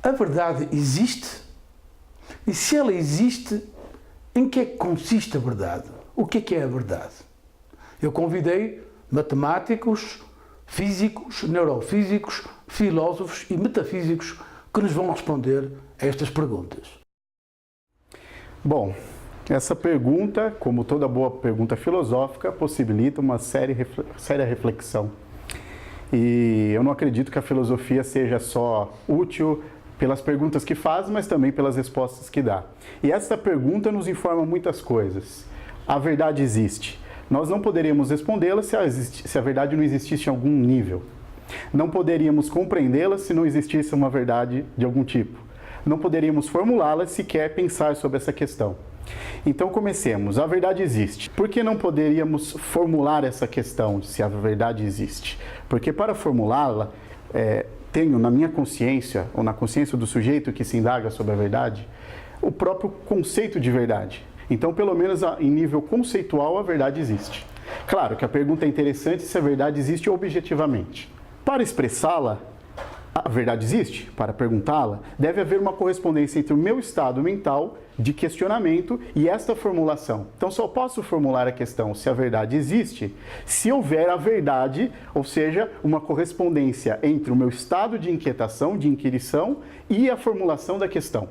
A verdade existe? E se ela existe, em que é que consiste a verdade? O que é a verdade? Eu convidei matemáticos, físicos, neurofísicos, filósofos e metafísicos que nos vão responder a estas perguntas. Bom, essa pergunta, como toda boa pergunta filosófica, possibilita uma séria reflexão. E eu não acredito que a filosofia seja só útil pelas perguntas que faz, mas também pelas respostas que dá. E essa pergunta nos informa muitas coisas. A verdade existe. Nós não poderíamos respondê-la se a verdade não existisse em algum nível. Não poderíamos compreendê-la se não existisse uma verdade de algum tipo. Não poderíamos formulá-la se quer pensar sobre essa questão. Então comecemos. A verdade existe. Por que não poderíamos formular essa questão se a verdade existe? Porque para formulá-la, tenho na minha consciência, ou na consciência do sujeito que se indaga sobre a verdade, o próprio conceito de verdade. Então, pelo menos em nível conceitual, a verdade existe. Claro que a pergunta é interessante se a verdade existe objetivamente. Para expressá-la, a verdade existe? Para perguntá-la, deve haver uma correspondência entre o meu estado mental de questionamento e esta formulação. Então, só posso formular a questão se a verdade existe se houver a verdade, ou seja, uma correspondência entre o meu estado de inquietação, de inquirição e a formulação da questão.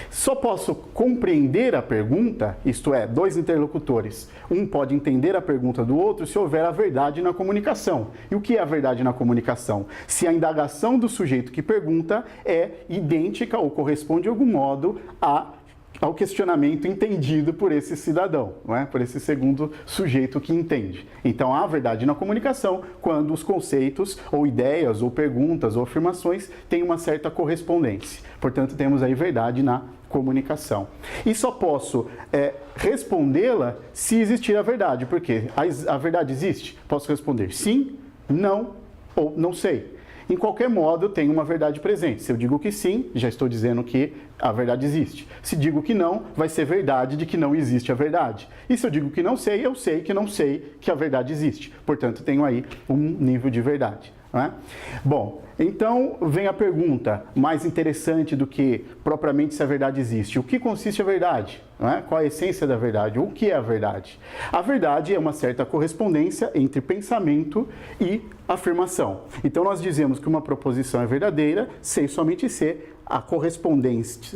Só posso compreender a pergunta, isto é, dois interlocutores. Um pode entender a pergunta do outro se houver a verdade na comunicação. E o que é a verdade na comunicação? Se a indagação do sujeito que pergunta é idêntica ou corresponde de algum modo ao questionamento entendido por esse cidadão, não é? Por esse segundo sujeito que entende. Então, há verdade na comunicação quando os conceitos, ou ideias, ou perguntas, ou afirmações têm uma certa correspondência. Portanto, temos aí verdade na comunicação. E só posso respondê-la se existir a verdade, porque a verdade existe? Posso responder sim, não ou não sei. Em qualquer modo, tem uma verdade presente. Se eu digo que sim, já estou dizendo que a verdade existe. Se digo que não, vai ser verdade de que não existe a verdade. E se eu digo que não sei, eu sei que não sei que a verdade existe. Portanto, tenho aí um nível de verdade. Não é? Bom, então vem a pergunta mais interessante do que propriamente se a verdade existe. O que consiste a verdade? Não é? Qual a essência da verdade? O que é a verdade? A verdade é uma certa correspondência entre pensamento e afirmação. Então nós dizemos que uma proposição é verdadeira sem somente ser a correspondente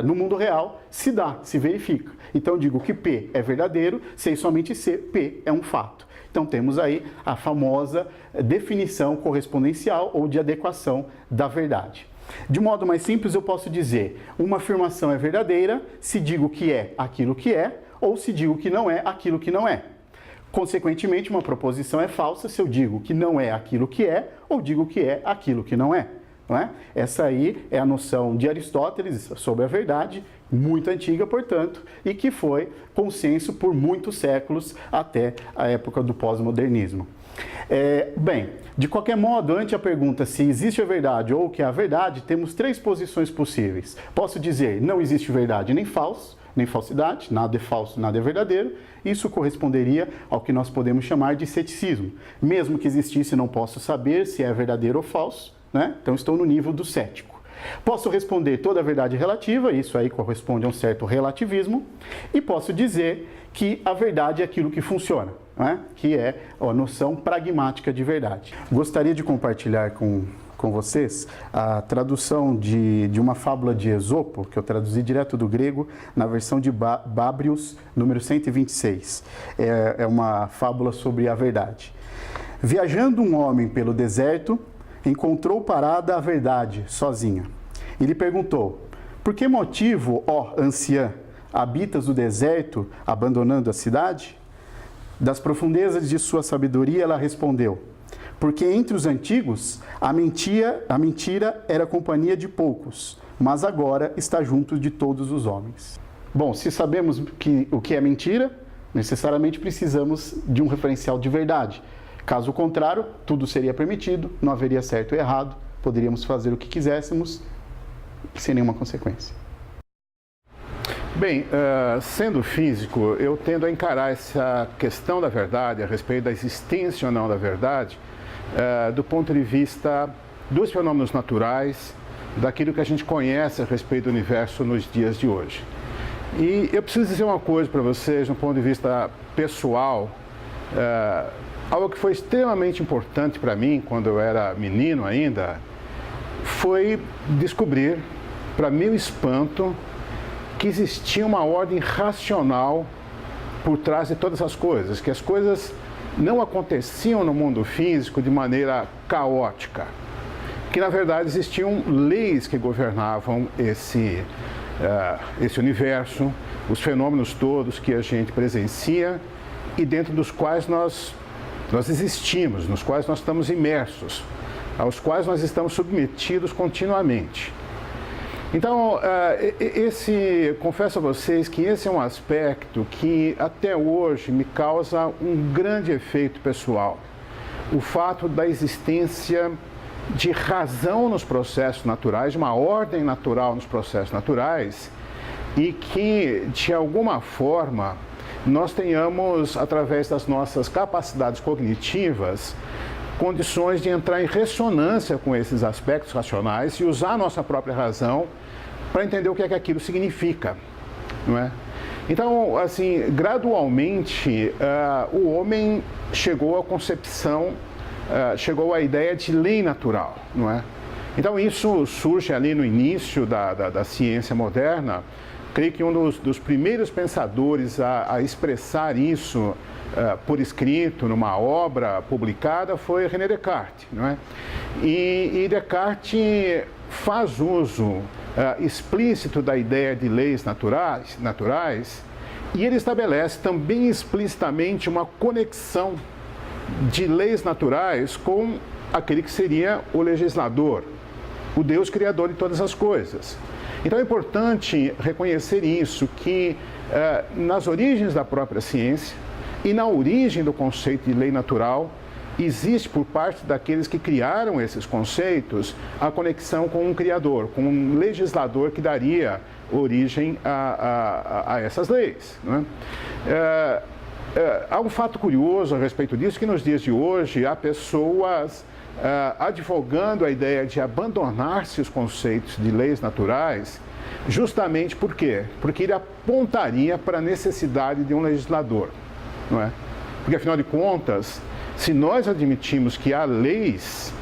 no mundo real se dá, se verifica. Então digo que P é verdadeiro sem somente ser P é um fato. Então temos aí a famosa definição correspondencial ou de adequação da verdade. De modo mais simples, eu posso dizer uma afirmação é verdadeira se digo que é aquilo que é ou se digo que não é aquilo que não é. Consequentemente, uma proposição é falsa se eu digo que não é aquilo que é ou digo que é aquilo que não é. Não é? Essa aí é a noção de Aristóteles sobre a verdade, muito antiga, portanto, e que foi consenso por muitos séculos até a época do pós-modernismo. Bem, de qualquer modo, ante a pergunta se existe a verdade ou o que é a verdade, temos três posições possíveis. Posso dizer não existe verdade nem falso, nem falsidade, nada é falso, nada é verdadeiro. Isso corresponderia ao que nós podemos chamar de ceticismo. Mesmo que existisse, não posso saber se é verdadeiro ou falso. Né? Então, estou no nível do cético. Posso responder toda a verdade relativa, isso aí corresponde a um certo relativismo, e posso dizer que a verdade é aquilo que funciona, né? Que é a noção pragmática de verdade. Gostaria de compartilhar com vocês a tradução de uma fábula de Esopo, que eu traduzi direto do grego, na versão de Bábrios, número 126. É uma fábula sobre a verdade. Viajando um homem pelo deserto, encontrou parada a verdade, sozinha. E lhe perguntou, por que motivo, ó anciã, habitas o deserto, abandonando a cidade? Das profundezas de sua sabedoria, ela respondeu, porque entre os antigos, a mentira era companhia de poucos, mas agora está junto de todos os homens. Bom, se sabemos o que é mentira, necessariamente precisamos de um referencial de verdade. Caso contrário, tudo seria permitido, não haveria certo e errado, poderíamos fazer o que quiséssemos sem nenhuma consequência. Bem, sendo físico, eu tendo a encarar essa questão da verdade, a respeito da existência ou não da verdade, do ponto de vista dos fenômenos naturais, daquilo que a gente conhece a respeito do universo nos dias de hoje. E eu preciso dizer uma coisa para vocês, do ponto de vista pessoal, algo que foi extremamente importante para mim quando eu era menino ainda, foi descobrir, para meu espanto, que existia uma ordem racional por trás de todas as coisas, que as coisas não aconteciam no mundo físico de maneira caótica, que na verdade existiam leis que governavam esse universo, os fenômenos todos que a gente presencia e dentro dos quais nós existimos, nos quais nós estamos imersos, aos quais nós estamos submetidos continuamente. Então, confesso a vocês que esse é um aspecto que até hoje me causa um grande efeito pessoal. O fato da existência de razão nos processos naturais, de uma ordem natural nos processos naturais, e que, de alguma forma, nós tenhamos, através das nossas capacidades cognitivas, condições de entrar em ressonância com esses aspectos racionais e usar a nossa própria razão para entender o que é que aquilo significa, não é? Então, assim, gradualmente, o homem chegou à concepção, chegou à ideia de lei natural, não é? Então, isso surge ali no início da ciência moderna. Creio que um dos primeiros pensadores a expressar isso por escrito, numa obra publicada, foi René Descartes, não é? E Descartes faz uso explícito da ideia de leis naturais, e ele estabelece também explicitamente uma conexão de leis naturais com aquele que seria o legislador, o Deus criador de todas as coisas. Então é importante reconhecer isso, que nas origens da própria ciência e na origem do conceito de lei natural, existe por parte daqueles que criaram esses conceitos a conexão com um criador, com um legislador que daria origem a essas leis, não é? Há um fato curioso a respeito disso, que nos dias de hoje há pessoas advogando a ideia de abandonar-se os conceitos de leis naturais, justamente por quê? Porque ele apontaria para a necessidade de um legislador, não é? Porque, afinal de contas, se nós admitimos que há leis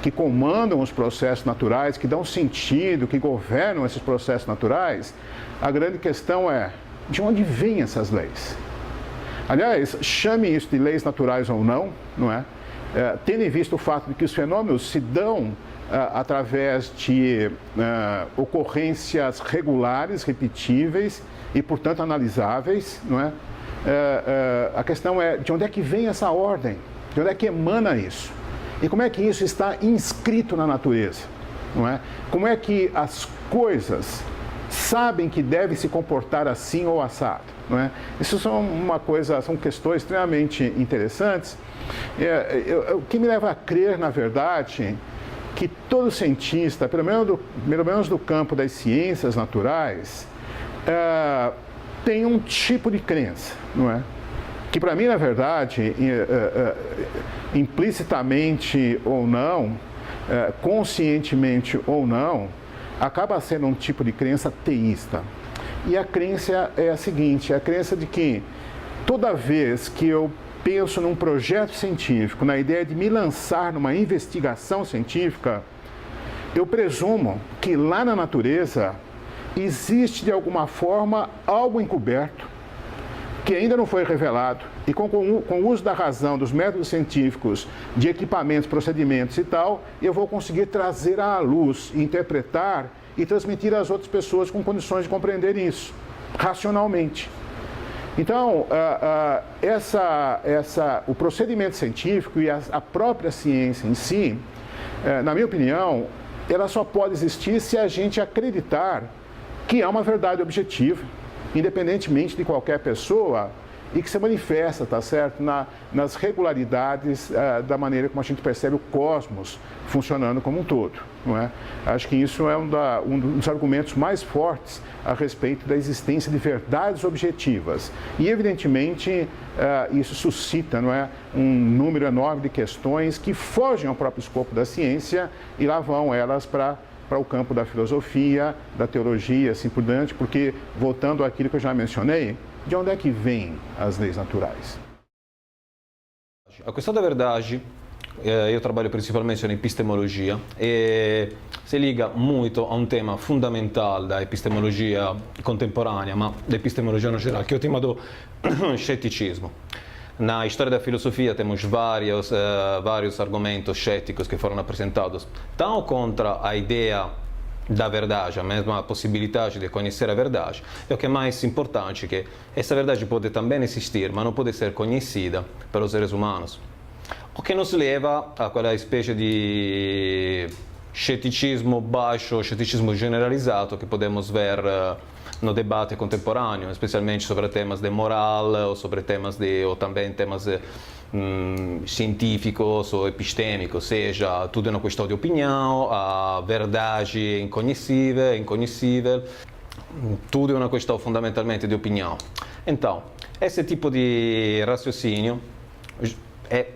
que comandam os processos naturais, que dão sentido, que governam esses processos naturais, a grande questão é, de onde vêm essas leis? Aliás, chame isso de leis naturais ou não é? Tendo em vista o fato de que os fenômenos se dão através de ocorrências regulares, repetíveis e, portanto, analisáveis, não é? A questão é de onde é que vem essa ordem, de onde é que emana isso e como é que isso está inscrito na natureza, não é? Como é que as coisas sabem que devem se comportar assim ou assado, não é? Isso são questões extremamente interessantes, o que me leva a crer, na verdade, que todo cientista, pelo menos do campo das ciências naturais, tem um tipo de crença, não é? Que para mim, na verdade, implicitamente ou não, conscientemente ou não, acaba sendo um tipo de crença teísta. E a crença é a seguinte, a crença de que toda vez que eu penso num projeto científico, na ideia de me lançar numa investigação científica, eu presumo que lá na natureza existe de alguma forma algo encoberto que ainda não foi revelado e com o uso da razão, dos métodos científicos, de equipamentos, procedimentos e tal, eu vou conseguir trazer à luz, interpretar e transmitir às outras pessoas com condições de compreender isso, racionalmente. Então, o procedimento científico e a própria ciência em si, na minha opinião, ela só pode existir se a gente acreditar que há uma verdade objetiva, independentemente de qualquer pessoa, e que se manifesta, tá certo, nas regularidades da maneira como a gente percebe o cosmos funcionando como um todo, não é? Acho que isso é um dos argumentos mais fortes a respeito da existência de verdades objetivas. E, evidentemente, isso suscita, não é, um número enorme de questões que fogem ao próprio escopo da ciência, e lá vão elas para para o campo da filosofia, da teologia, assim por diante, porque, voltando àquilo que eu já mencionei, de onde é que vêm as leis naturais? A questão da verdade, eu trabalho principalmente na epistemologia e si liga muito a um tema fundamental da epistemologia contemporânea, ma da epistemologia no geral, que é o tema do ceticismo. Na história da filosofia temos vários argumentos céticos que foram apresentados, tanto contra a ideia da verdade, a mesma possibilidade de conhecer a verdade, e o que é mais importante é que essa verdade pode também existir, mas não pode ser conhecida pelos seres humanos. O que nos leva a quella specie di ceticismo baixo, ceticismo generalizzato che podemos ver no debate contemporâneo, especialmente sobre temas de moral ou também temas científicos ou epistêmicos, seja tudo é uma questão de opinião, a verdade é inconhecível, tudo é uma questão fundamentalmente de opinião. Então, esse tipo de raciocínio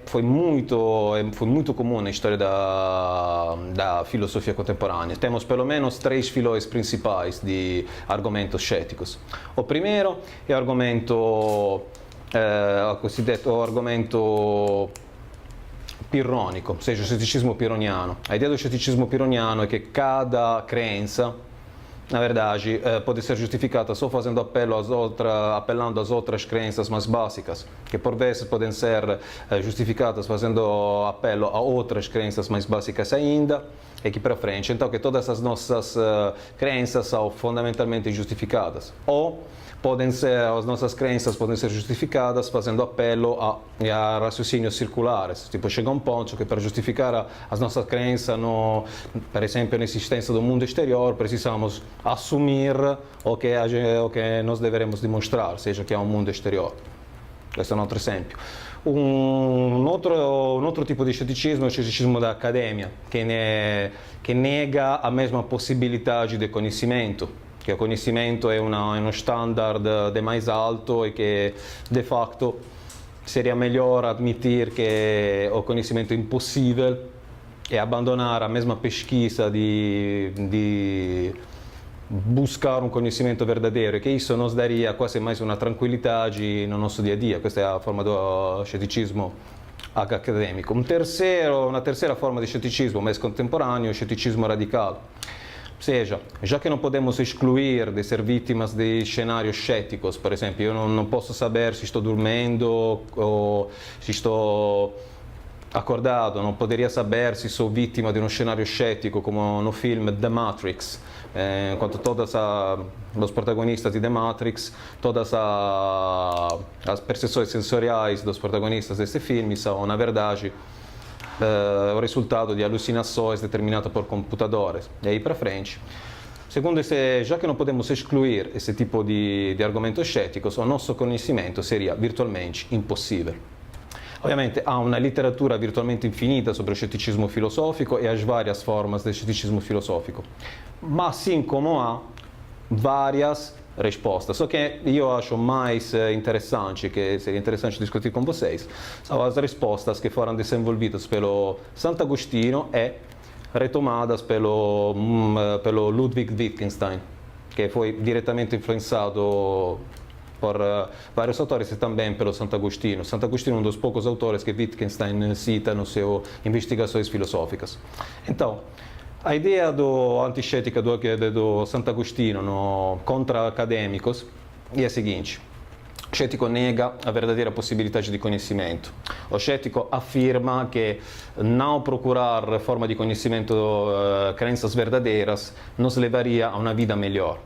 foi muito comum na história da filosofia contemporânea. Temos pelo menos 3 filões principais de argumentos céticos. O primeiro é o argumento pirrônico, ou seja, o ceticismo pirroniano. A ideia do ceticismo pirroniano é que cada crença, na verdade, pode ser justificada só fazendo apelando às outras crenças mais básicas, que por vezes podem ser justificadas fazendo apelo a outras crenças mais básicas ainda, e aqui para frente. Então, que todas as nossas crenças são fundamentalmente justificadas. Ou as nossas crenças podem ser justificadas fazendo apelo a raciocínios circulares. Tipo, chega um ponto que para justificar as nossas crenças, por exemplo, na existência do mundo exterior, precisamos assumir o que nós devemos demonstrar, seja que há um mundo exterior. Questo è un altro esempio. Un altro tipo di scetticismo è il scetticismo da academia, che nega a mesma possibilidade de conhecimento, que o conhecimento é um standard de mais alto e que, de facto, seria melhor admitir que o conhecimento é impossível e abandonar a mesma pesquisa de buscar um conhecimento verdadeiro, e que isso nos daria quase mais uma tranquilidade no nosso dia a dia. Questa è a forma do scetticismo acadêmico. Una terceira forma de scetticismo mais contemporâneo é o scetticismo radical. Ou seja, já que não podemos excluir de ser vítimas de cenários céticos, por exemplo, eu não posso saber se estou dormindo ou se estou acordado, não poderia saber se sou vítima de um cenário cético, como no filme The Matrix, enquanto os protagonistas de The Matrix, todas as percepções sensoriais dos protagonistas desse filme são, na verdade, o resultado de alucinações determinadas por computadores. E aí para frente. Segundo já que não podemos excluir esse tipo de argumentos céticos, o nosso conhecimento seria virtualmente impossível. Ovviamente há uma literatura virtualmente infinita sobre o ceticismo filosófico e as várias formas de ceticismo filosófico, mas assim como há várias respostas. Só que eu acho mais interessante, que seria interessante discutir com vocês, são as respostas que foram desenvolvidas pelo Sant'Agostino e retomadas pelo Ludwig Wittgenstein, que foi diretamente influenciado por vários autores e também pelo Sant'Agostino. Sant'Agostino é um dos poucos autores que Wittgenstein cita nas suas investigações filosóficas. Então, a ideia anticética do Sant'Agostino contra acadêmicos é a seguinte: o cético nega a verdadeira possibilidade de conhecimento. O cético afirma que não procurar forma de conhecimento, crenças verdadeiras, nos levaria a uma vida melhor.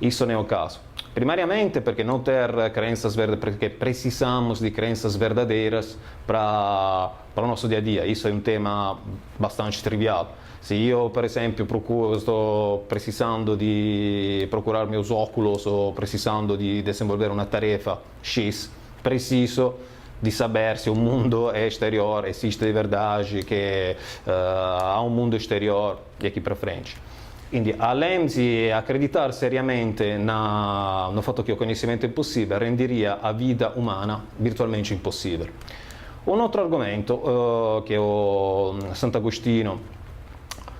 Isso não é o caso. Primariamente perché non ter crenças verdadeiras, perché precisamos de crenças verdadeiras para o nosso dia a dia. Isso é um tema bastante trivial. Se eu, por exemplo, estou precisando de procurar meus óculos ou precisando de desenvolver uma tarefa X, preciso de saber se o mundo exterior existe de verdade, que há um mundo exterior e aqui para frente. Quindi, além de acreditar seriamente no fatto che il conhecimento è impossibile, renderia a vida umana virtualmente impossibile. Un altro argomento che Sant'Agostino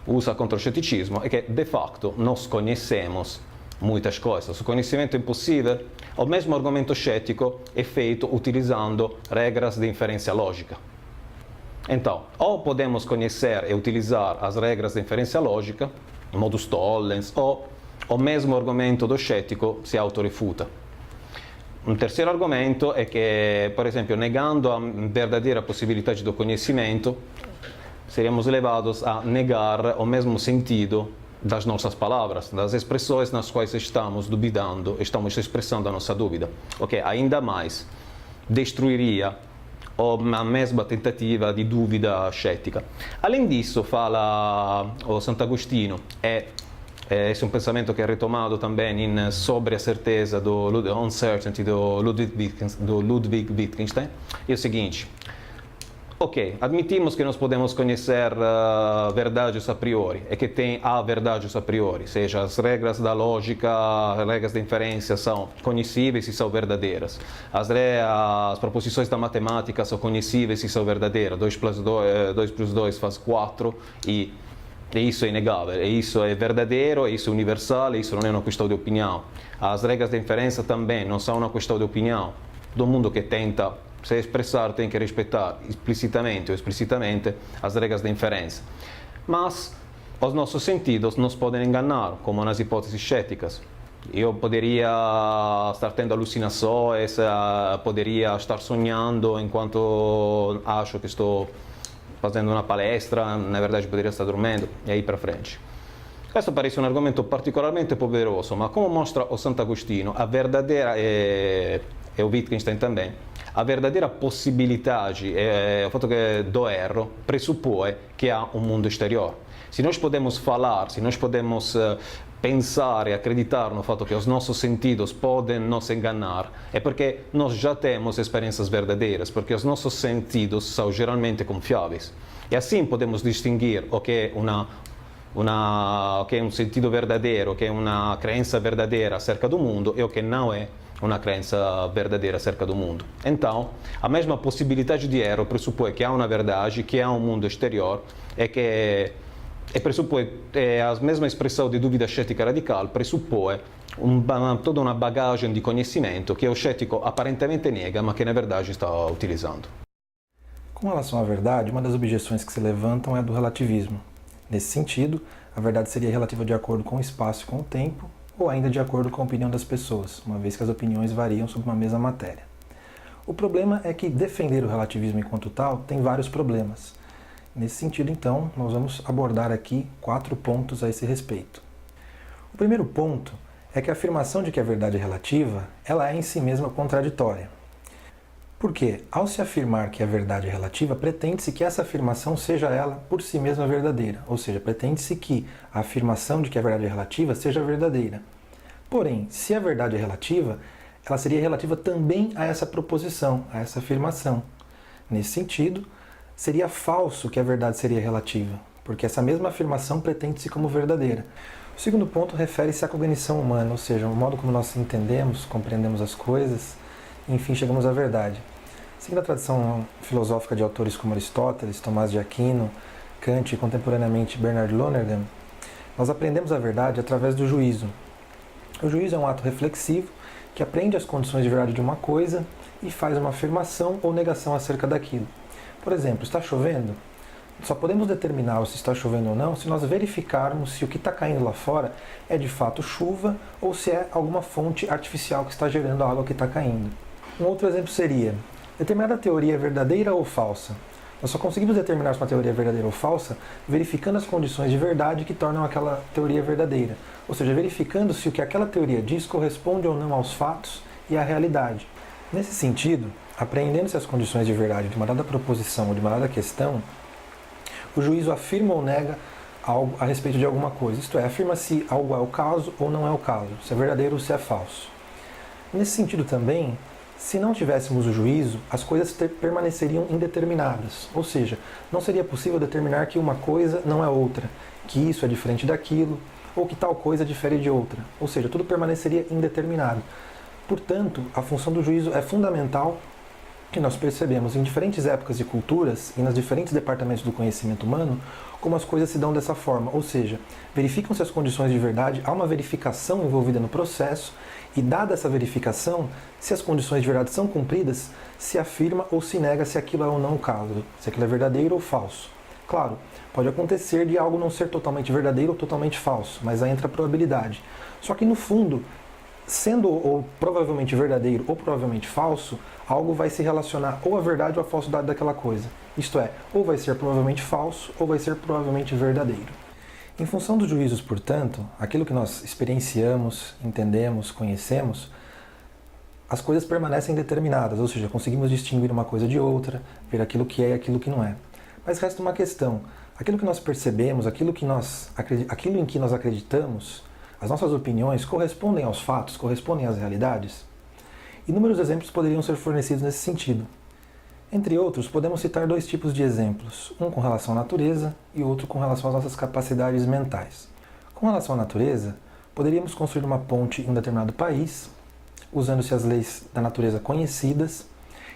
usa contra o ceticismo é que, de facto, nós conhecemos muitas coisas. O conhecimento impossível, o mesmo argumento cético é feito utilizando regras de inferência lógica. Então, ou podemos conhecer e utilizar as regras de inferência lógica, modus tollens, ou o mesmo argumento do cético se autorefuta. Um terceiro argumento é que, por exemplo, negando a verdadeira possibilidade do conhecimento, seríamos levados a negar o mesmo sentido das nossas palavras, das expressões nas quais estamos duvidando, estamos expressando a nossa dúvida. Ok, ainda mais destruiria a mesma tentativa di dúvida cética. Além disso, fala o Sant'Agostino, esse é um pensamento que é retomado também em Sobre a Certeza, do Uncertainty, do Ludwig Wittgenstein, é o seguinte: ok, admitimos que nós podemos conhecer verdades a priori e que há verdades a priori, seja as regras da lógica, as regras da inferência são conhecíveis e são verdadeiras. As proposições da matemática são conhecíveis e são verdadeiras. 2 plus 2 faz 4 e isso é inegável, e isso é verdadeiro, isso é universal, isso não é uma questão de opinião. As regras da inferência também não são uma questão de opinião. Todo mundo que tenta se expressar tem que respeitar explicitamente ou explicitamente as regras da inferência. Mas os nossos sentidos nos podem enganar, como nas hipóteses céticas. Eu poderia estar tendo alucinações, poderia estar sonhando enquanto acho que estou fazendo uma palestra, na verdade poderia estar dormindo, e aí para frente. Questo parece un argomento particolarmente poderoso, ma come mostra o Sant'Agostino, a verdadeira, e o Wittgenstein também, a verdadeira possibilidade, o fatto do erro, pressupõe que há um mundo exterior. Se nós podemos falar, se nós podemos pensar e acreditar no fatto que os nossos sentidos podem nos enganar, é porque nós já temos experiências verdadeiras, porque os nossos sentidos são geralmente confiáveis. E assim podemos distinguir o que é um sentido verdadeiro, o que é uma crença verdadeira acerca do mundo e o que não é uma crença verdadeira acerca do mundo. Então, a mesma possibilidade de erro pressupõe que há uma verdade, que há um mundo exterior e pressupõe a mesma expressão de dúvida cética radical, pressupõe toda uma bagagem de conhecimento que o cético aparentemente nega, mas que na verdade está utilizando. Com relação à verdade, uma das objeções que se levantam é a do relativismo. Nesse sentido, a verdade seria relativa de acordo com o espaço e com o tempo, ou ainda de acordo com a opinião das pessoas, uma vez que as opiniões variam sobre uma mesma matéria. O problema é que defender o relativismo enquanto tal tem vários problemas. Nesse sentido, então, nós vamos abordar aqui 4 pontos a esse respeito. O primeiro ponto é que a afirmação de que a verdade é relativa, ela é em si mesma contraditória. Porque, ao se afirmar que a verdade é relativa, pretende-se que essa afirmação seja ela por si mesma verdadeira, ou seja, pretende-se que a afirmação de que a verdade é relativa seja verdadeira. Porém, se a verdade é relativa, ela seria relativa também a essa proposição, a essa afirmação. Nesse sentido, seria falso que a verdade seria relativa, porque essa mesma afirmação pretende-se como verdadeira. O segundo ponto refere-se à cognição humana, ou seja, o modo como nós entendemos, compreendemos as coisas, e enfim chegamos à verdade. Seguindo a tradição filosófica de autores como Aristóteles, Tomás de Aquino, Kant e contemporaneamente Bernard Lonergan, nós aprendemos a verdade através do juízo. O juízo é um ato reflexivo que aprende as condições de verdade de uma coisa e faz uma afirmação ou negação acerca daquilo. Por exemplo, está chovendo? Só podemos determinar se está chovendo ou não se nós verificarmos se o que está caindo lá fora é de fato chuva ou se é alguma fonte artificial que está gerando a água que está caindo. Um outro exemplo seria: determinada teoria é verdadeira ou falsa? Nós só conseguimos determinar se uma teoria é verdadeira ou falsa verificando as condições de verdade que tornam aquela teoria verdadeira. Ou seja, verificando se o que aquela teoria diz corresponde ou não aos fatos e à realidade. Nesse sentido, apreendendo-se as condições de verdade de uma dada proposição ou de uma dada questão, o juízo afirma ou nega algo a respeito de alguma coisa. Isto é, afirma se algo é o caso ou não é o caso, se é verdadeiro ou se é falso. Nesse sentido também, se não tivéssemos o juízo, as coisas permaneceriam indeterminadas, ou seja, não seria possível determinar que uma coisa não é outra, que isso é diferente daquilo, ou que tal coisa difere de outra, ou seja, tudo permaneceria indeterminado. Portanto, a função do juízo é fundamental que nós percebemos em diferentes épocas e culturas e nos diferentes departamentos do conhecimento humano como as coisas se dão dessa forma, ou seja, verificam-se as condições de verdade, há uma verificação envolvida no processo e, dada essa verificação, se as condições de verdade são cumpridas, se afirma ou se nega se aquilo é ou não o caso, se aquilo é verdadeiro ou falso. Claro, pode acontecer de algo não ser totalmente verdadeiro ou totalmente falso, mas aí entra a probabilidade. Só que no fundo, sendo ou provavelmente verdadeiro ou provavelmente falso, algo vai se relacionar ou à verdade ou à falsidade daquela coisa. Isto é, ou vai ser provavelmente falso ou vai ser provavelmente verdadeiro. Em função dos juízos, portanto, aquilo que nós experienciamos, entendemos, conhecemos, as coisas permanecem determinadas, ou seja, conseguimos distinguir uma coisa de outra, ver aquilo que é e aquilo que não é. Mas resta uma questão, aquilo que nós percebemos, aquilo em que nós acreditamos, as nossas opiniões correspondem aos fatos, correspondem às realidades? Inúmeros exemplos poderiam ser fornecidos nesse sentido. Entre outros, podemos citar 2 tipos de exemplos, um com relação à natureza e outro com relação às nossas capacidades mentais. Com relação à natureza, poderíamos construir uma ponte em um determinado país, usando-se as leis da natureza conhecidas,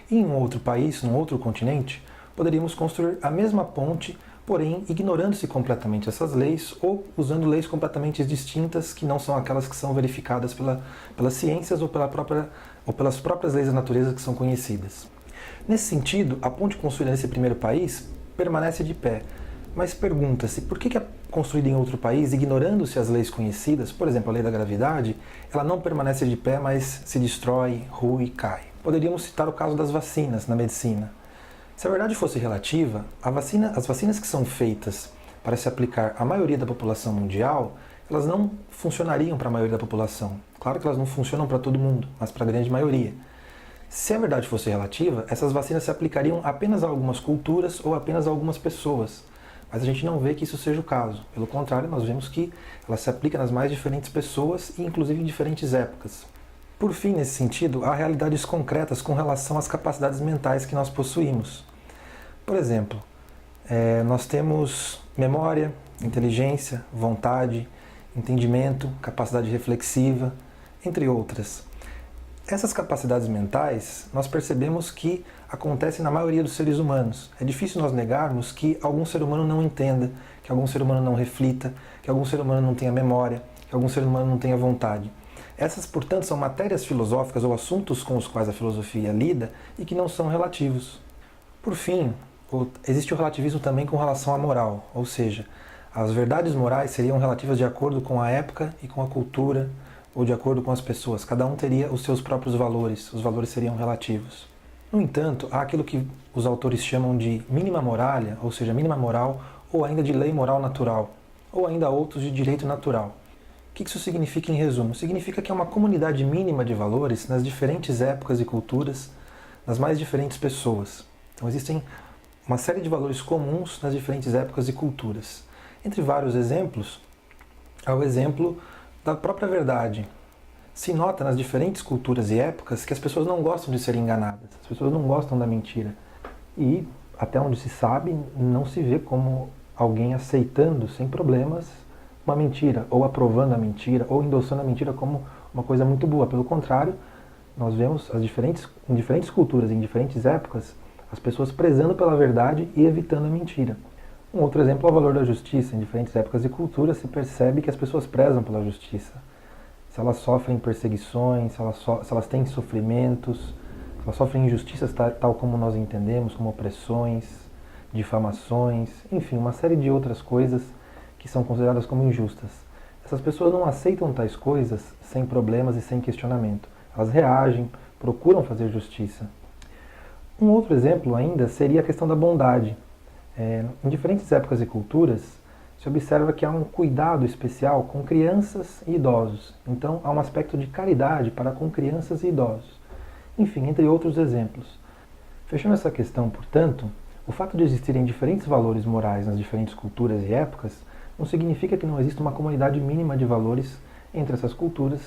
e em um outro país, num outro continente, poderíamos construir a mesma ponte, porém ignorando-se completamente essas leis ou usando leis completamente distintas que não são aquelas que são verificadas pelas ciências ou pelas próprias leis da natureza que são conhecidas. Nesse sentido, a ponte construída nesse primeiro país permanece de pé, mas pergunta-se por que é construída em outro país, ignorando-se as leis conhecidas, por exemplo, a lei da gravidade, ela não permanece de pé, mas se destrói, rui, cai. Poderíamos citar o caso das vacinas na medicina. Se a verdade fosse relativa, as vacinas que são feitas para se aplicar à maioria da população mundial, elas não funcionariam para a maioria da população. Claro que elas não funcionam para todo mundo, mas para a grande maioria. Se a verdade fosse relativa, essas vacinas se aplicariam apenas a algumas culturas ou apenas a algumas pessoas. Mas a gente não vê que isso seja o caso. Pelo contrário, nós vemos que ela se aplica nas mais diferentes pessoas e inclusive em diferentes épocas. Por fim, nesse sentido, há realidades concretas com relação às capacidades mentais que nós possuímos. Por exemplo, nós temos memória, inteligência, vontade, entendimento, capacidade reflexiva, entre outras. Essas capacidades mentais, nós percebemos que acontecem na maioria dos seres humanos. É difícil nós negarmos que algum ser humano não entenda, que algum ser humano não reflita, que algum ser humano não tenha memória, que algum ser humano não tenha vontade. Essas, portanto, são matérias filosóficas ou assuntos com os quais a filosofia lida e que não são relativos. Por fim, existe o relativismo também com relação à moral, ou seja, as verdades morais seriam relativas de acordo com a época e com a cultura, ou de acordo com as pessoas. Cada um teria os seus próprios valores, os valores seriam relativos. No entanto, há aquilo que os autores chamam de mínima moralia, ou seja, mínima moral, ou ainda de lei moral natural, ou ainda outros de direito natural. O que isso significa em resumo? Significa que é uma comunidade mínima de valores nas diferentes épocas e culturas, nas mais diferentes pessoas. Então existem uma série de valores comuns nas diferentes épocas e culturas. Entre vários exemplos, há o exemplo da própria verdade. Se nota nas diferentes culturas e épocas que as pessoas não gostam de serem enganadas, as pessoas não gostam da mentira. E, até onde se sabe, não se vê como alguém aceitando, sem problemas, uma mentira, ou aprovando a mentira, ou endossando a mentira como uma coisa muito boa. Pelo contrário, nós vemos em diferentes culturas, em diferentes épocas, as pessoas prezando pela verdade e evitando a mentira. Um outro exemplo é o valor da justiça. Em diferentes épocas e culturas se percebe que as pessoas prezam pela justiça. Se elas sofrem perseguições, se elas têm sofrimentos, se elas sofrem injustiças tal como nós entendemos, como opressões, difamações, enfim, uma série de outras coisas que são consideradas como injustas. Essas pessoas não aceitam tais coisas sem problemas e sem questionamento. Elas reagem, procuram fazer justiça. Um outro exemplo ainda seria a questão da bondade. Em diferentes épocas e culturas, se observa que há um cuidado especial com crianças e idosos. Então, há um aspecto de caridade para com crianças e idosos. Enfim, entre outros exemplos. Fechando essa questão, portanto, o fato de existirem diferentes valores morais nas diferentes culturas e épocas não significa que não exista uma comunidade mínima de valores entre essas culturas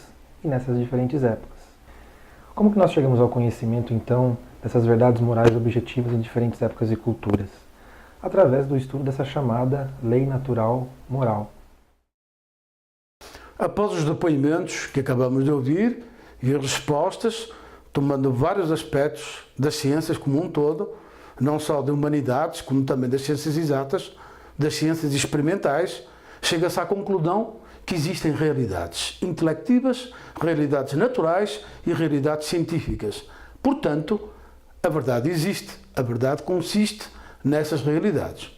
e nessas diferentes épocas. Como que nós chegamos ao conhecimento, então, dessas verdades morais objetivas em diferentes épocas e culturas? Através do estudo dessa chamada lei natural moral. Após os depoimentos que acabamos de ouvir e as respostas, tomando vários aspectos das ciências como um todo, não só de humanidades, como também das ciências exatas, das ciências experimentais, chega-se à conclusão que existem realidades intelectivas, realidades naturais e realidades científicas. Portanto, a verdade existe, a verdade consiste nessas realidades.